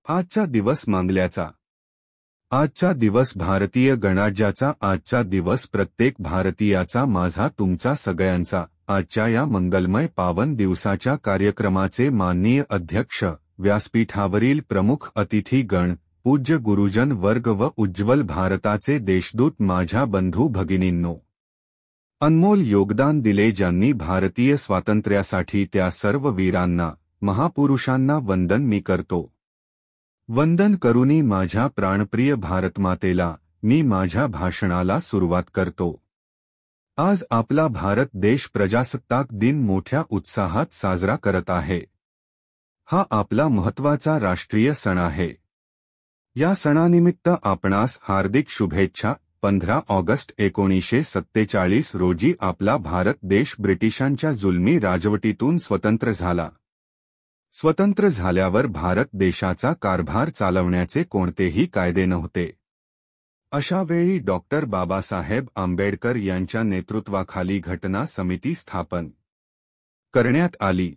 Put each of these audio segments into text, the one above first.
आजचा दिवस मांगल्याचा. आजचा दिवस भारतीय गणराज्याचा. आजचा दिवस प्रत्येक भारतीयाचा, माझा, तुमचा, सगळ्यांचा. आजच्या या मंगलमय पावन दिवसाच्या कार्यक्रमाचे माननीय अध्यक्ष, व्यासपीठावरील प्रमुख अतिथी गण, पूज्य गुरुजन वर्ग व उज्ज्वल भारताचे देशदूत, माझ्या बंधू भगिनींनो, अनमोल योगदान दिले ज्यांनी भारतीय स्वातंत्र्यासाठी, त्या सर्व वीरांना, महापुरुषांना वंदन मी करतो. वंदन करूनी माझ्या प्राणप्रिय भारतमातेला मी माझ्या भाषणाला सुरुवात करतो. आज आपला भारत देश प्रजासत्ताक दिन मोठ्या उत्साहात साजरा करत आहे. हा आपला महत्त्वाचा राष्ट्रीय सण आहे. या सणानिमित्त आपणास हार्दिक शुभेच्छा. 15 ऑगस्ट 1947 रोजी आपला भारत देश ब्रिटिशांच्या जुलमी राजवटीतून स्वतंत्र झाला. स्वतंत्र झाल्यावर भारत देशाचा कारभार चालवण्याचे कोणतेही कायदे नव्हते. अशा वेळी डॉक्टर बाबासाहेब आंबेडकर यांच्या नेतृत्वाखाली घटना समिती स्थापन करण्यात आली.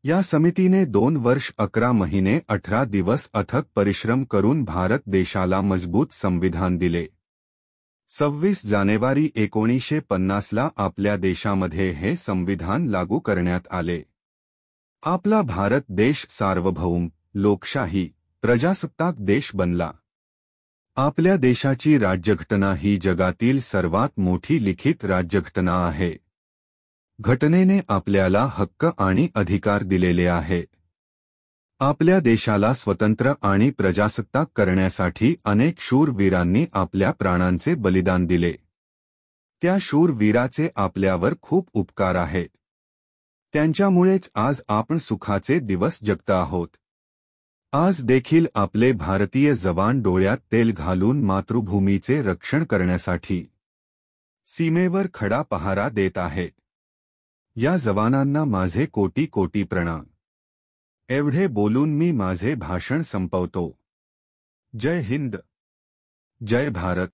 या समितीने 2 वर्ष 11 महिने 18 दिवस अथक परिश्रम करून भारत देशाला मजबूत संविधान दिले. 26 जानेवारी 1950 ला आपल्या देशामध्ये हे संविधान लागू करण्यात आले. आपला भारत देश सार्वभौम, लोकशाही, प्रजासत्ताक देश बनला. आपल्या देशाची राज्यघटना ही जगातील सर्वात मोठी लिखित राज्यघटना आहे. घटनेने आपल्याला हक्क आणि अधिकार दिलेले आहेत. आपल्या देशाला स्वतंत्र आणि प्रजासत्ताक करण्यासाठी अनेक शूरवीरांनी आपल्या प्राणांचे बलिदान दिले. त्या शूरवीराचे आपल्यावर खूप उपकार आहेत. त्यांच्यामुळेच आज आपण सुखाचे दिवस जगत आहोत. आज देखील आपले भारतीय जवान डोळ्यात तेल घालून मातृभूमीचे रक्षण करण्यासाठी सीमेवर खडा पहारा देत आहेत. या जवानांना माझे कोटी कोटी प्रणाम. एवढे बोलून मी माझे भाषण संपवतो. जय हिंद, जय भारत.